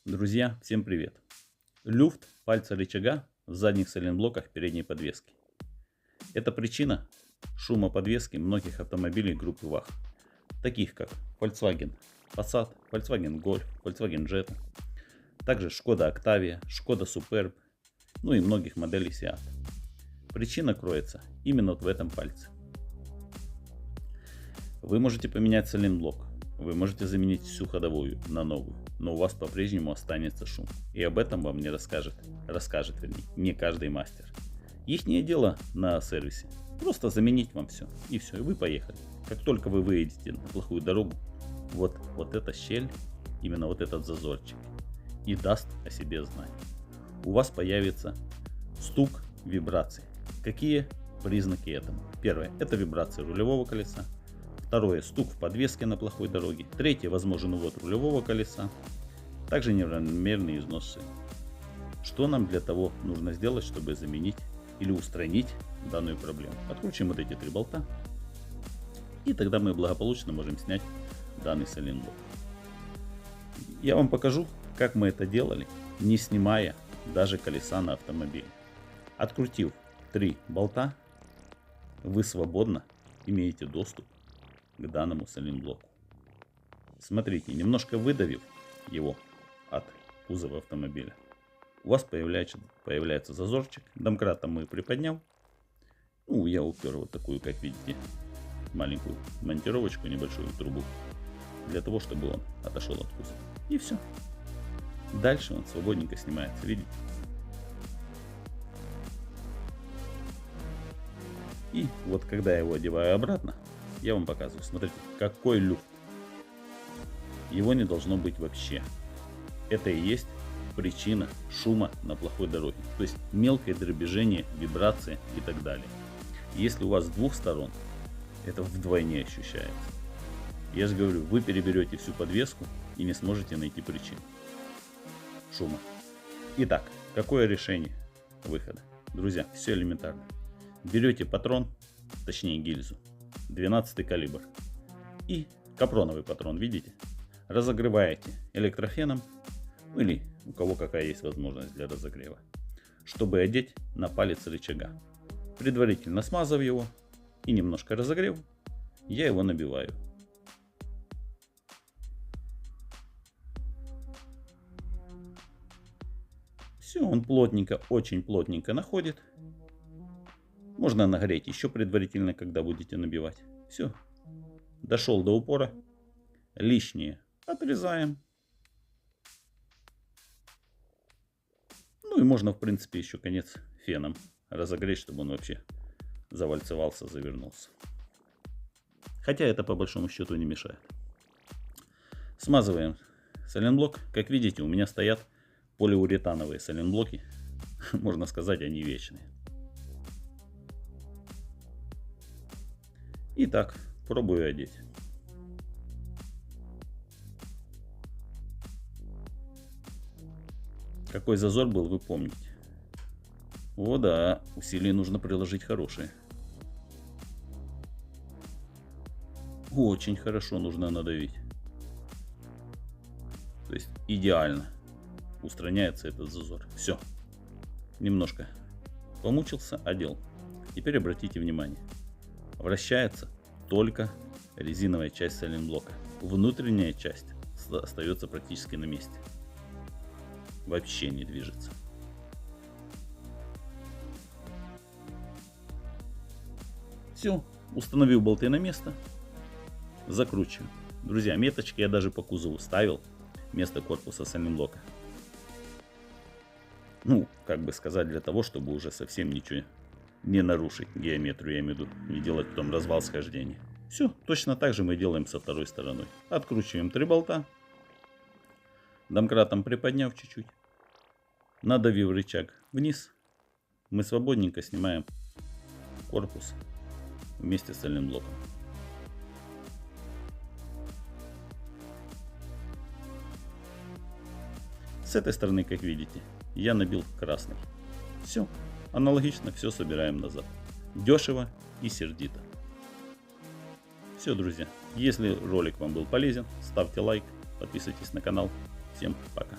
Друзья, всем привет! Люфт пальца рычага в задних сайлентблоках передней подвески. Это причина шума подвески многих автомобилей группы ВАГ, таких как Volkswagen Passat, Volkswagen Golf, Volkswagen Jetta, также Skoda Octavia, Skoda Superb, ну и многих моделей Seat. Причина кроется именно вот в этом пальце. Вы можете поменять сайлентблок, вы можете заменить всю ходовую на новую, но у вас по-прежнему останется шум. И об этом вам не расскажет не каждый мастер. Ихнее дело на сервисе просто заменить вам все, и вы поехали. Как только вы выедете на плохую дорогу, вот эта щель, именно вот этот зазорчик, и даст о себе знать. У вас появится стук, вибрации. Какие признаки этому? Первое, это вибрация рулевого колеса. Второе, стук в подвеске на плохой дороге. Третье, возможен увод рулевого колеса. Также неравномерный износ шин. Что нам для того нужно сделать, чтобы заменить или устранить данную проблему? Откручиваем вот эти 3 болта. И тогда мы благополучно можем снять данный сайлентблок. Я вам покажу, как мы это делали, не снимая даже колеса на автомобиле. Открутив 3 болта, вы свободно имеете доступ к данному сайлентблоку. Смотрите, немножко выдавив его от кузова автомобиля, у вас появляется зазорчик. Домкратом мы приподнял. Я упер вот такую, как видите, маленькую монтировочку, небольшую трубу, для того, чтобы он отошел от кузова. И все. Дальше он свободненько снимается, видите? И вот когда я его одеваю обратно, я вам показываю. Смотрите, какой люфт. Его не должно быть вообще. Это и есть причина шума на плохой дороге. То есть мелкое дребезжание, вибрации и так далее. Если у вас с двух сторон, это вдвойне ощущается. Я же говорю, вы переберете всю подвеску и не сможете найти причину шума. Итак, какое решение выхода? Друзья, все элементарно. Берете патрон, точнее гильзу, 12 калибр и капроновый патрон, видите? Разогреваете электрофеном, или у кого какая есть возможность для разогрева, чтобы одеть на палец рычага. Предварительно смазав его и немножко разогрев, я его набиваю. Все, он плотненько, очень плотненько находит. Можно нагреть еще предварительно, когда будете набивать. Все, дошел до упора. Лишнее отрезаем. Ну и можно, в принципе, еще конец феном разогреть, чтобы он вообще завальцевался, завернулся. Хотя это по большому счету не мешает. Смазываем сайлентблок. Как видите, у меня стоят полиуретановые сайлентблоки. Можно сказать, они вечные. Итак, пробую одеть. Какой зазор был, вы помните. О да, усилий нужно приложить хорошие. Очень хорошо нужно надавить. То есть идеально устраняется этот зазор. Все. Немножко помучился, одел. Теперь обратите внимание. Вращается только резиновая часть сайлентблока. Внутренняя часть остается практически на месте. Вообще не движется. Все, установил болты на место, закручиваю. Друзья, меточки я даже по кузову ставил вместо корпуса сайлентблока. Как бы сказать, для того, чтобы уже совсем ничего не нарушить геометрию, я имею в виду, не делать потом развал схождения. Все, точно так же мы делаем со второй стороной. Откручиваем 3 болта. Домкратом приподняв чуть-чуть, надавив рычаг вниз, мы свободненько снимаем корпус вместе с сайлентблоком. С этой стороны, как видите, я набил красный. Все, аналогично все собираем назад. Дешево и сердито. Все, друзья, если ролик вам был полезен, ставьте лайк, подписывайтесь на канал. Всем пока.